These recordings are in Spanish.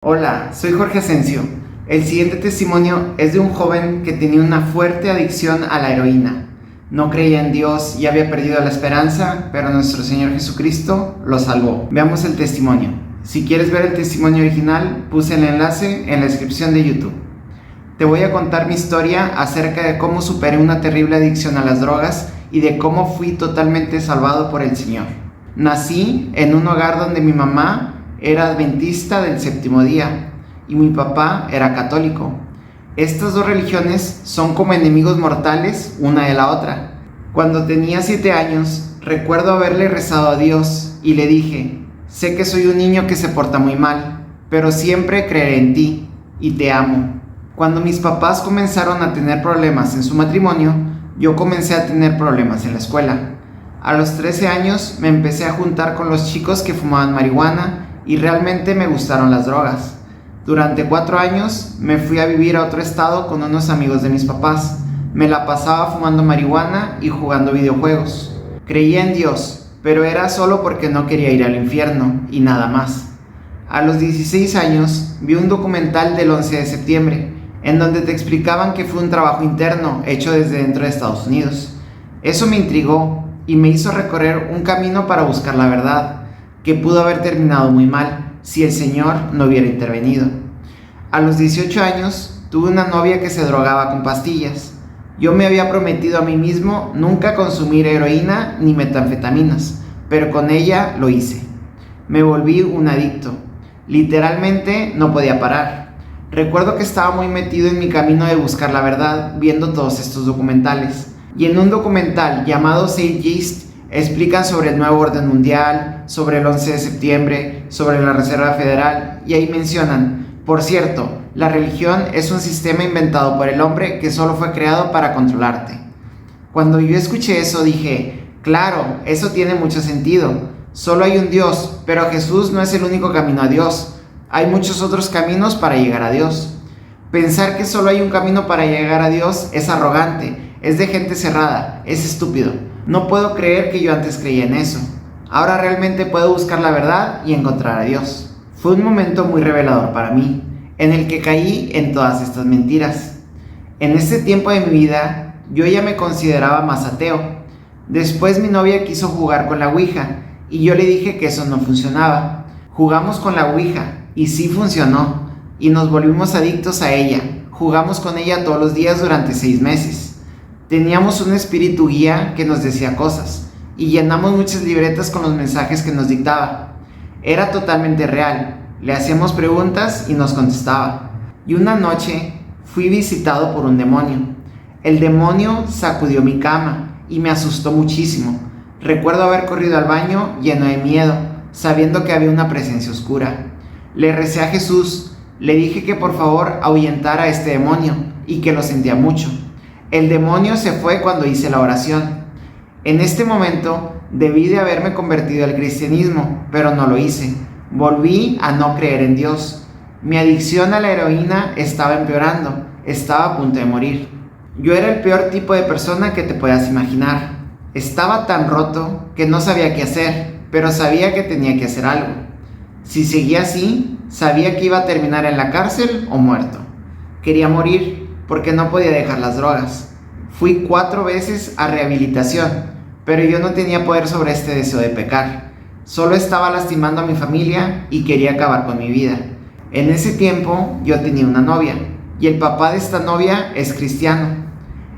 Hola, soy Jorge Asensio. El siguiente testimonio es de un joven que tenía una fuerte adicción a la heroína. No creía en Dios y había perdido la esperanza, pero nuestro Señor Jesucristo lo salvó. Veamos el testimonio. Si quieres ver el testimonio original, puse el enlace en la descripción de YouTube. Te voy a contar mi historia acerca de cómo superé una terrible adicción a las drogas y de cómo fui totalmente salvado por el Señor. Nací en un hogar donde mi mamá era adventista del séptimo día y mi papá era católico. Estas dos religiones son como enemigos mortales una de la otra. Cuando tenía 7 años, recuerdo haberle rezado a Dios y le dije: sé que soy un niño que se porta muy mal, pero siempre creeré en ti y te amo. Cuando mis papás comenzaron a tener problemas en su matrimonio, yo comencé a tener problemas en la escuela. A los 13 años me empecé a juntar con los chicos que fumaban marihuana y realmente me gustaron las drogas. Durante 4 años me fui a vivir a otro estado con unos amigos de mis papás. Me la pasaba fumando marihuana y jugando videojuegos. Creía en Dios, pero era solo porque no quería ir al infierno y nada más. A los 16 años vi un documental del 11 de septiembre, en donde te explicaban que fue un trabajo interno hecho desde dentro de Estados Unidos. Eso me intrigó y me hizo recorrer un camino para buscar la verdad, que pudo haber terminado muy mal si el Señor no hubiera intervenido. A los 18 años tuve una novia que se drogaba con pastillas. Yo me había prometido a mí mismo nunca consumir heroína ni metanfetaminas, pero con ella lo hice. Me volví un adicto. Literalmente no podía parar. Recuerdo que estaba muy metido en mi camino de buscar la verdad viendo todos estos documentales. Y en un documental llamado Save Yeast explican sobre el nuevo orden mundial, sobre el 11 de septiembre, sobre la Reserva Federal, y ahí mencionan: por cierto, la religión es un sistema inventado por el hombre que solo fue creado para controlarte. Cuando yo escuché eso dije: claro, eso tiene mucho sentido. Solo hay un Dios, pero Jesús no es el único camino a Dios. Hay muchos otros caminos para llegar a Dios. Pensar que solo hay un camino para llegar a Dios es arrogante, es de gente cerrada, es estúpido. No puedo creer que yo antes creía en eso. Ahora realmente puedo buscar la verdad y encontrar a Dios. Fue un momento muy revelador para mí, en el que caí en todas estas mentiras. En este tiempo de mi vida, yo ya me consideraba más ateo. Después mi novia quiso jugar con la Ouija, y yo le dije que eso no funcionaba. Jugamos con la Ouija, y sí funcionó, y nos volvimos adictos a ella. Jugamos con ella todos los días durante 6 meses. Teníamos un espíritu guía que nos decía cosas, y llenamos muchas libretas con los mensajes que nos dictaba. Era totalmente real. Le hacíamos preguntas y nos contestaba. Y una noche fui visitado por un demonio. El demonio sacudió mi cama y me asustó muchísimo. Recuerdo haber corrido al baño lleno de miedo, sabiendo que había una presencia oscura. Le recé a Jesús, le dije que por favor ahuyentara a este demonio y que lo sentía mucho. El demonio se fue cuando hice la oración. En este momento debí de haberme convertido al cristianismo, pero no lo hice. Volví a no creer en Dios. Mi adicción a la heroína estaba empeorando, estaba a punto de morir. Yo era el peor tipo de persona que te puedas imaginar. Estaba tan roto que no sabía qué hacer, pero sabía que tenía que hacer algo. Si seguía así, sabía que iba a terminar en la cárcel o muerto. Quería morir porque no podía dejar las drogas. Fui 4 veces a rehabilitación, pero yo no tenía poder sobre este deseo de pecar. Solo estaba lastimando a mi familia y quería acabar con mi vida. En ese tiempo yo tenía una novia, y el papá de esta novia es cristiano.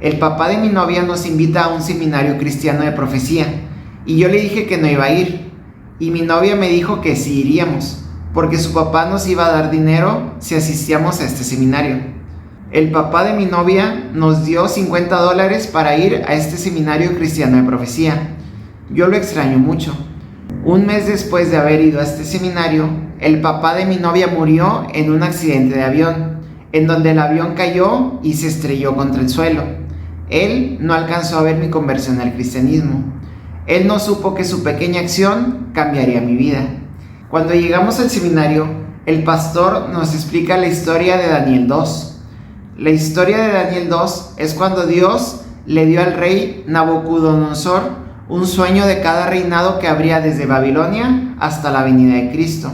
El papá de mi novia nos invita a un seminario cristiano de profecía, y yo le dije que no iba a ir, y mi novia me dijo que sí iríamos, porque su papá nos iba a dar dinero si asistíamos a este seminario. El papá de mi novia nos dio $50 para ir a este seminario cristiano de profecía. Yo lo extraño mucho. Un mes después de haber ido a este seminario, el papá de mi novia murió en un accidente de avión, en donde el avión cayó y se estrelló contra el suelo. Él no alcanzó a ver mi conversión al cristianismo. Él no supo que su pequeña acción cambiaría mi vida. Cuando llegamos al seminario, el pastor nos explica la historia de Daniel 2. La historia de Daniel 2 es cuando Dios le dio al rey Nabucodonosor un sueño de cada reinado que habría desde Babilonia hasta la venida de Cristo.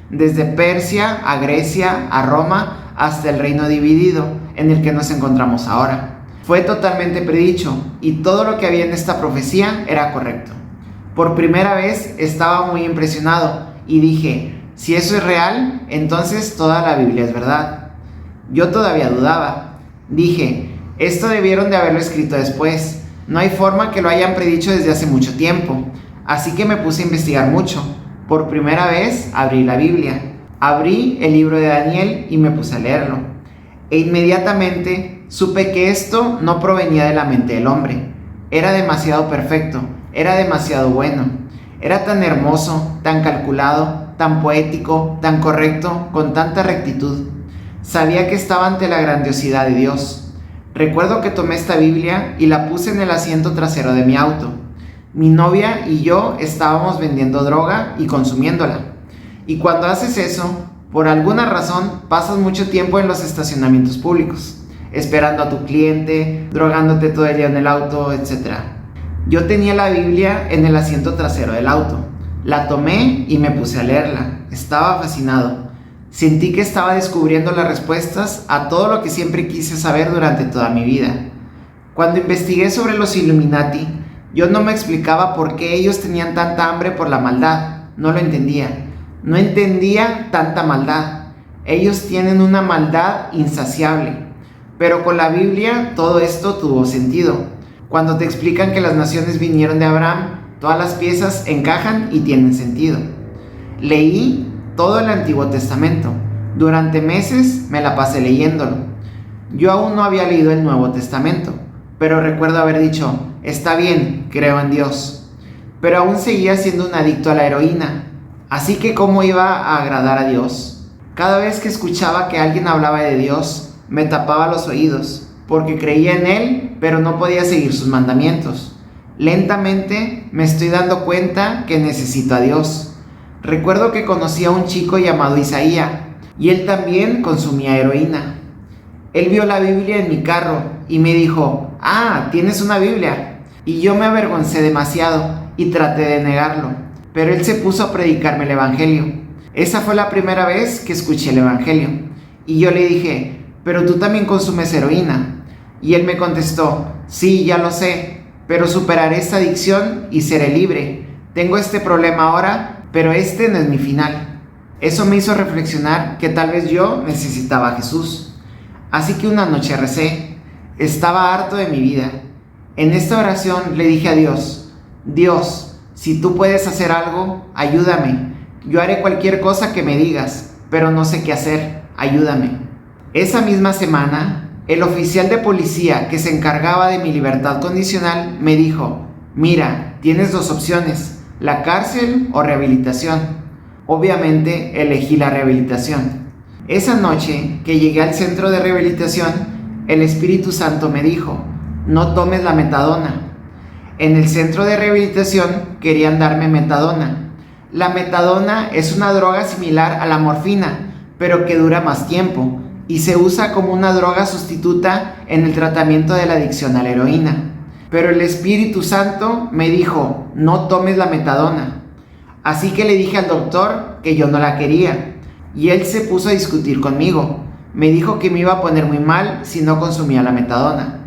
desde Persia a Grecia, a Roma, hasta el reino dividido en el que nos encontramos ahora. Fue totalmente predicho y todo lo que había en esta profecía era correcto. Por primera vez estaba muy impresionado y dije, si eso es real, entonces toda la Biblia es verdad. Yo todavía dudaba. Dije, esto debieron de haberlo escrito después. No hay forma que lo hayan predicho desde hace mucho tiempo. Así que me puse a investigar mucho. Por primera vez abrí la Biblia. Abrí el libro de Daniel y me puse a leerlo. E inmediatamente supe que esto no provenía de la mente del hombre. Era demasiado perfecto, era demasiado bueno. Era tan hermoso, tan calculado, tan poético, tan correcto, con tanta rectitud. Sabía que estaba ante la grandiosidad de Dios. Recuerdo que tomé esta Biblia y la puse en el asiento trasero de mi auto. Mi novia y yo estábamos vendiendo droga y consumiéndola. Y cuando haces eso, por alguna razón pasas mucho tiempo en los estacionamientos públicos, esperando a tu cliente, drogándote todo el día en el auto, etc. Yo tenía la Biblia en el asiento trasero del auto. La tomé y me puse a leerla. Estaba fascinado. Sentí que estaba descubriendo las respuestas a todo lo que siempre quise saber durante toda mi vida. Cuando investigué sobre los Illuminati, yo no me explicaba por qué ellos tenían tanta hambre por la maldad. No lo entendía. No entendía tanta maldad. Ellos tienen una maldad insaciable. Pero con la Biblia todo esto tuvo sentido. Cuando te explican que las naciones vinieron de Abraham, todas las piezas encajan y tienen sentido. Leí todo el Antiguo Testamento. Durante meses me la pasé leyéndolo. Yo aún no había leído el Nuevo Testamento, pero recuerdo haber dicho, está bien, creo en Dios. Pero aún seguía siendo un adicto a la heroína. Así que ¿cómo iba a agradar a Dios? Cada vez que escuchaba que alguien hablaba de Dios, me tapaba los oídos, porque creía en Él, pero no podía seguir sus mandamientos. Lentamente me estoy dando cuenta que necesito a Dios. Recuerdo que conocí a un chico llamado Isaías, y él también consumía heroína. Él vio la Biblia en mi carro y me dijo, ¿tienes una Biblia? Y yo me avergoncé demasiado y traté de negarlo, pero él se puso a predicarme el Evangelio. Esa fue la primera vez que escuché el Evangelio. Y yo le dije, pero tú también consumes heroína. Y él me contestó, sí, ya lo sé, pero superaré esta adicción y seré libre. Tengo este problema ahora, pero este no es mi final. Eso me hizo reflexionar que tal vez yo necesitaba a Jesús. Así que una noche recé. Estaba harto de mi vida. En esta oración le dije a Dios, Dios, si tú puedes hacer algo, ayúdame. Yo haré cualquier cosa que me digas, pero no sé qué hacer. Ayúdame. Esa misma semana, el oficial de policía que se encargaba de mi libertad condicional me dijo, mira, tienes dos opciones, la cárcel o rehabilitación. Obviamente elegí la rehabilitación. Esa noche que llegué al centro de rehabilitación, el Espíritu Santo me dijo, no tomes la metadona. En el centro de rehabilitación querían darme metadona. La metadona es una droga similar a la morfina, pero que dura más tiempo y se usa como una droga sustituta en el tratamiento de la adicción a la heroína. Pero el Espíritu Santo me dijo, no tomes la metadona. Así que le dije al doctor que yo no la quería, y él se puso a discutir conmigo. Me dijo que me iba a poner muy mal si no consumía la metadona.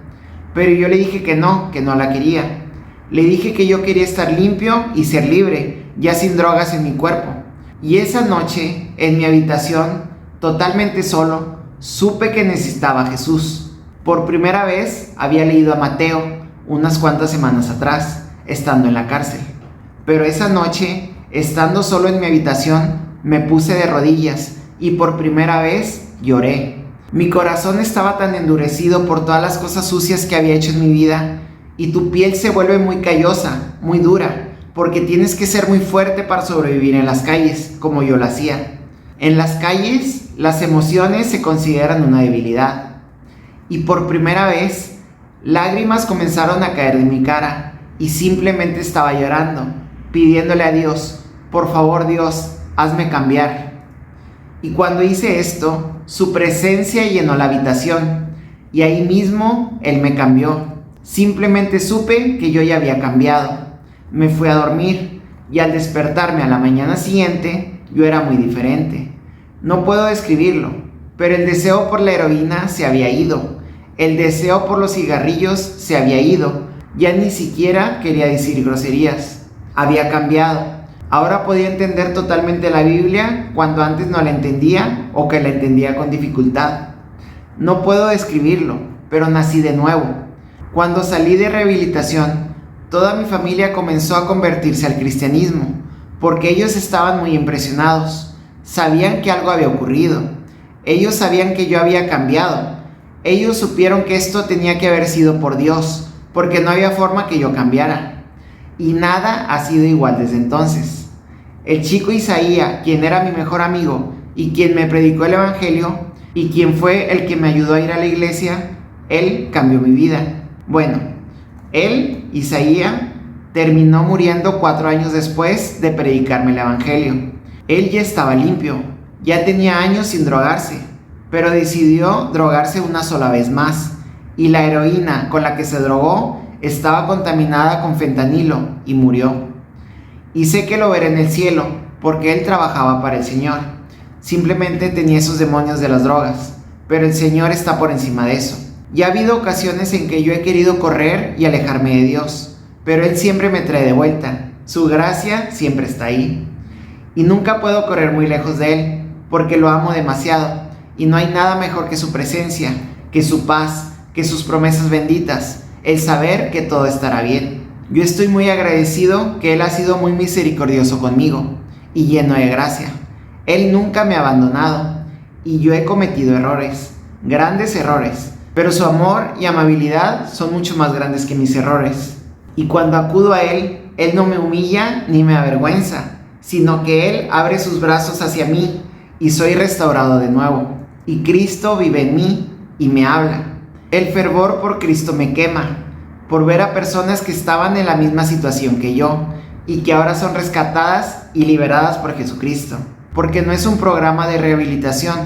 Pero yo le dije que no la quería. Le dije que yo quería estar limpio y ser libre, ya sin drogas en mi cuerpo. Y esa noche, en mi habitación, totalmente solo, supe que necesitaba a Jesús. Por primera vez había leído a Mateo unas cuantas semanas atrás, estando en la cárcel. Pero esa noche, estando solo en mi habitación, me puse de rodillas y por primera vez lloré. Mi corazón estaba tan endurecido por todas las cosas sucias que había hecho en mi vida, y tu piel se vuelve muy callosa, muy dura, porque tienes que ser muy fuerte para sobrevivir en las calles, como yo lo hacía. En las calles, las emociones se consideran una debilidad. Y por primera vez, lágrimas comenzaron a caer de mi cara y simplemente estaba llorando, pidiéndole a Dios, por favor Dios, hazme cambiar. Y cuando hice esto, su presencia llenó la habitación y ahí mismo Él me cambió. Simplemente supe que yo ya había cambiado. Me fui a dormir y al despertarme a la mañana siguiente, yo era muy diferente. No puedo describirlo, pero el deseo por la heroína se había ido. El deseo por los cigarrillos se había ido. Ya ni siquiera quería decir groserías. Había cambiado. Ahora podía entender totalmente la Biblia cuando antes no la entendía o que la entendía con dificultad. No puedo describirlo, pero nací de nuevo. Cuando salí de rehabilitación, toda mi familia comenzó a convertirse al cristianismo, porque ellos estaban muy impresionados. Sabían que algo había ocurrido. Ellos sabían que yo había cambiado. Ellos supieron que esto tenía que haber sido por Dios, porque no había forma que yo cambiara. Y nada ha sido igual desde entonces. El chico Isaías, quien era mi mejor amigo y quien me predicó el Evangelio y quien fue el que me ayudó a ir a la iglesia, él cambió mi vida. Bueno, él, Isaías, terminó muriendo 4 años después de predicarme el Evangelio. Él ya estaba limpio, ya tenía años sin drogarse, pero decidió drogarse una sola vez más, y la heroína con la que se drogó estaba contaminada con fentanilo y murió. Y sé que lo veré en el cielo, porque él trabajaba para el Señor. Simplemente tenía esos demonios de las drogas, pero el Señor está por encima de eso. Ya ha habido ocasiones en que yo he querido correr y alejarme de Dios, pero Él siempre me trae de vuelta. Su gracia siempre está ahí. Y nunca puedo correr muy lejos de Él, porque lo amo demasiado, y no hay nada mejor que su presencia, que su paz, que sus promesas benditas, el saber que todo estará bien. Yo estoy muy agradecido que Él ha sido muy misericordioso conmigo, y lleno de gracia. Él nunca me ha abandonado, y yo he cometido errores, grandes errores, pero su amor y amabilidad son mucho más grandes que mis errores. Y cuando acudo a Él, Él no me humilla ni me avergüenza, sino que Él abre sus brazos hacia mí y soy restaurado de nuevo. Y Cristo vive en mí y me habla. El fervor por Cristo me quema, por ver a personas que estaban en la misma situación que yo y que ahora son rescatadas y liberadas por Jesucristo. Porque no es un programa de rehabilitación,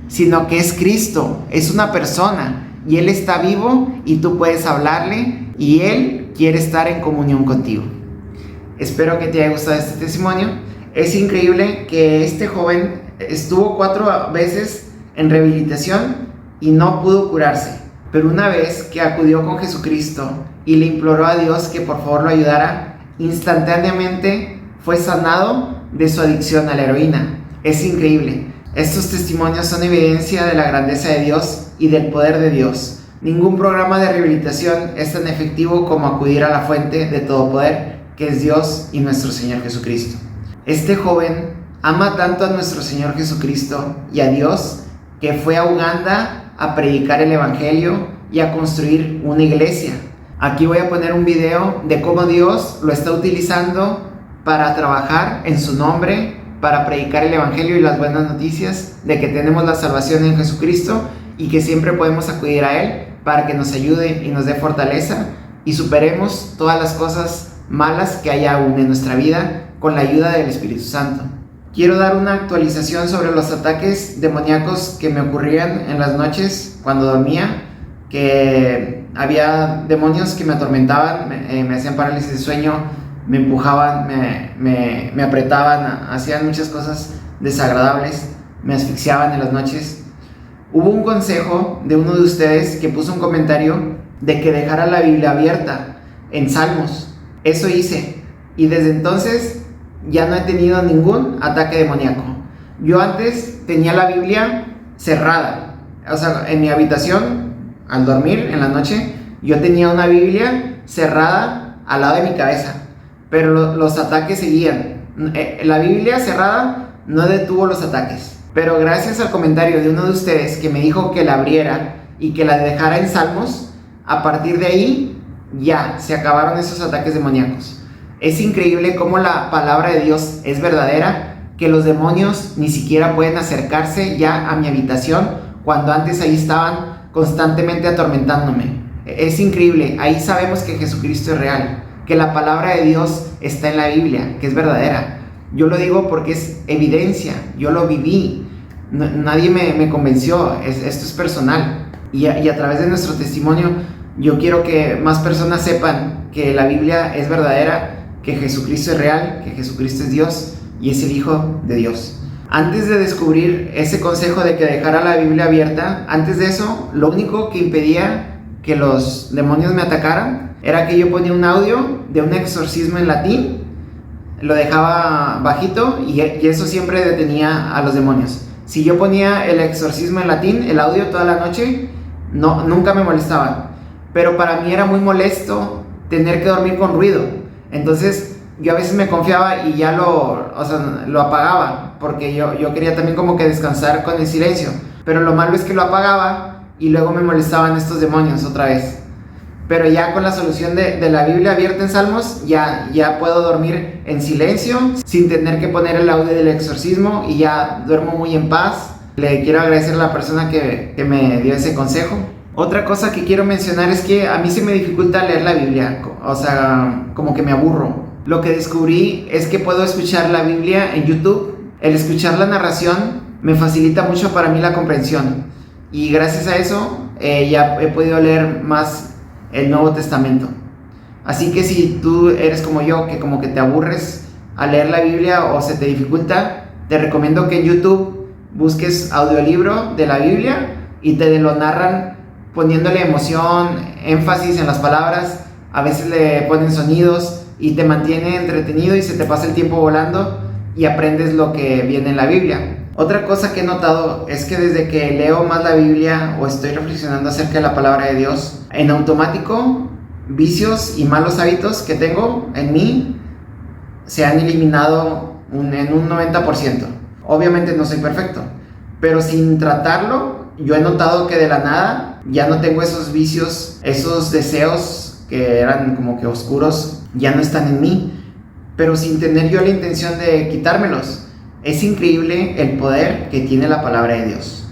sino que es Cristo, es una persona. Y Él está vivo y tú puedes hablarle y Él quiere estar en comunión contigo. Espero que te haya gustado este testimonio. Es increíble que este joven estuvo 4 veces en rehabilitación y no pudo curarse. Pero una vez que acudió con Jesucristo y le imploró a Dios que por favor lo ayudara, instantáneamente fue sanado de su adicción a la heroína. Es increíble. Estos testimonios son evidencia de la grandeza de Dios y del poder de Dios. Ningún programa de rehabilitación es tan efectivo como acudir a la fuente de todo poder, que es Dios y nuestro Señor Jesucristo. Este joven ama tanto a nuestro Señor Jesucristo y a Dios que fue a Uganda a predicar el Evangelio y a construir una iglesia. Aquí voy a poner un video de cómo Dios lo está utilizando para trabajar en su nombre, para predicar el Evangelio y las buenas noticias de que tenemos la salvación en Jesucristo y que siempre podemos acudir a Él para que nos ayude y nos dé fortaleza y superemos todas las cosas malas que hay aún en nuestra vida con la ayuda del Espíritu Santo. Quiero dar una actualización sobre los ataques demoníacos que me ocurrían en las noches cuando dormía, que había demonios que me atormentaban, me hacían parálisis de sueño, me empujaban, me apretaban, hacían muchas cosas desagradables, me asfixiaban en las noches. Hubo un consejo de uno de ustedes que puso un comentario de que dejara la Biblia abierta en Salmos. Eso hice y desde entonces ya no he tenido ningún ataque demoníaco. Yo antes tenía la Biblia cerrada, o sea, en mi habitación, al dormir en la noche, yo tenía una Biblia cerrada al lado de mi cabeza. Pero los ataques seguían. La Biblia cerrada no detuvo los ataques. Pero gracias al comentario de uno de ustedes que me dijo que la abriera y que la dejara en Salmos, a partir de ahí ya se acabaron esos ataques demoníacos. Es increíble cómo la palabra de Dios es verdadera, que los demonios ni siquiera pueden acercarse ya a mi habitación cuando antes ahí estaban constantemente atormentándome. Es increíble. Ahí sabemos que Jesucristo es real, que la palabra de Dios está en la Biblia, que es verdadera. Yo lo digo porque es evidencia, yo lo viví, nadie me convenció, esto es personal. Y a través de nuestro testimonio, yo quiero que más personas sepan que la Biblia es verdadera, que Jesucristo es real, que Jesucristo es Dios, y es el Hijo de Dios. Antes de descubrir ese consejo de que dejara la Biblia abierta, antes de eso, lo único que impedía que los demonios me atacaran era que yo ponía un audio de un exorcismo en latín, lo dejaba bajito y eso siempre detenía a los demonios. Si yo ponía el exorcismo en latín, el audio toda la noche, nunca me molestaba. Pero para mí era muy molesto tener que dormir con ruido. Entonces yo a veces me confiaba y ya lo apagaba, porque yo quería también como que descansar con el silencio. Pero lo malo es que lo apagaba y luego me molestaban estos demonios otra vez. Pero ya con la solución de la Biblia abierta en Salmos, ya puedo dormir en silencio, sin tener que poner el audio del exorcismo, y ya duermo muy en paz. Le quiero agradecer a la persona que me dio ese consejo. Otra cosa que quiero mencionar es que a mí se me dificulta leer la Biblia, o sea, como que me aburro. Lo que descubrí es que puedo escuchar la Biblia en YouTube. El escuchar la narración me facilita mucho para mí la comprensión, y gracias a eso ya he podido leer más el Nuevo Testamento. Así que si tú eres como yo, que como que te aburres a leer la Biblia o se te dificulta, te recomiendo que en YouTube busques audiolibro de la Biblia y te lo narran poniéndole emoción, énfasis en las palabras. A veces le ponen sonidos y te mantiene entretenido y se te pasa el tiempo volando y aprendes lo que viene en la Biblia. Otra cosa que he notado es que desde que leo más la Biblia o estoy reflexionando acerca de la palabra de Dios, en automático vicios y malos hábitos que tengo en mí se han eliminado en un 90%. Obviamente no soy perfecto, pero sin tratarlo, yo he notado que de la nada ya no tengo esos vicios, esos deseos que eran como que oscuros, ya no están en mí, pero sin tener yo la intención de quitármelos. Es increíble el poder que tiene la palabra de Dios.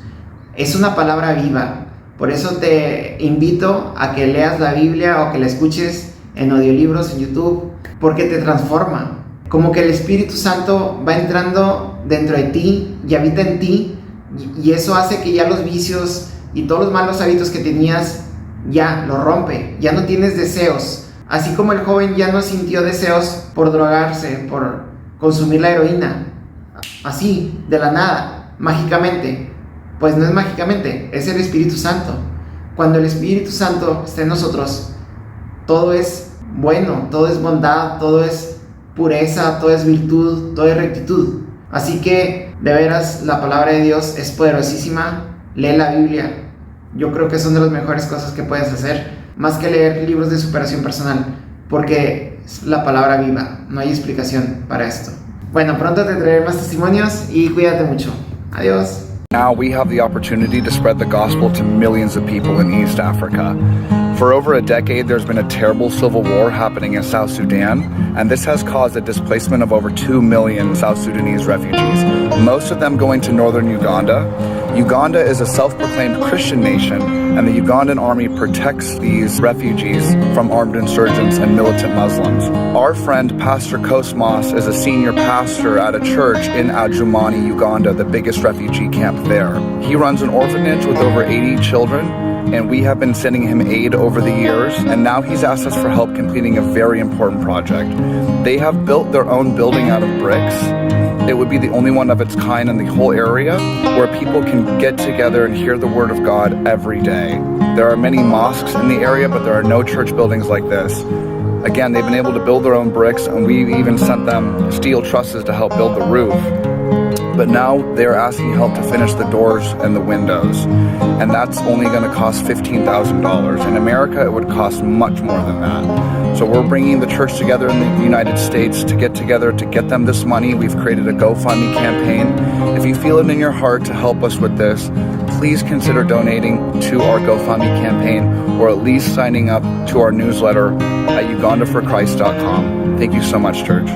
Es una palabra viva. Por eso te invito a que leas la Biblia o que la escuches en audiolibros en YouTube, porque te transforma. Como que el Espíritu Santo va entrando dentro de ti y habita en ti, y eso hace que ya los vicios y todos los malos hábitos que tenías ya lo rompe. Ya no tienes deseos. Así como el joven ya no sintió deseos por drogarse, por consumir la heroína. Así, de la nada, mágicamente. Pues no es mágicamente, es el Espíritu Santo. Cuando el Espíritu Santo está en nosotros, todo es bueno, todo es bondad, todo es pureza, todo es virtud, todo es rectitud. Así que, de veras, la palabra de Dios es poderosísima. Lee la Biblia. Yo creo que son de las mejores cosas que puedes hacer, más que leer libros de superación personal, porque es la palabra viva, no hay explicación para esto. Bueno, pronto te traeré más testimonios y cuídate mucho. Adiós. Now we have the opportunity to spread the gospel to millions of people in East Africa. For over a decade, there's been a terrible civil war happening in South Sudan, and this has caused the displacement of over 2 million South Sudanese refugees, most of them going to northern Uganda. Uganda is a self-proclaimed Christian nation, and the Ugandan army protects these refugees from armed insurgents and militant Muslims. Our friend Pastor Cosmas is a senior pastor at a church in Adjumani, Uganda, the biggest refugee camp there. He runs an orphanage with over 80 children, and we have been sending him aid over the years, and now he's asked us for help completing a very important project. They have built their own building out of bricks. It would be the only one of its kind in the whole area where people can get together and hear the word of God every day. There are many mosques in the area, but there are no church buildings like this. Again, they've been able to build their own bricks, and we've even sent them steel trusses to help build the roof. But now they're asking help to finish the doors and the windows, and that's only going to cost $15,000. In America, it would cost much more than that. So we're bringing the church together in the United States to get together to get them this money. We've created a GoFundMe campaign. If you feel it in your heart to help us with this, please consider donating to our GoFundMe campaign, or at least signing up to our newsletter at ugandaforchrist.com. Thank you so much, church.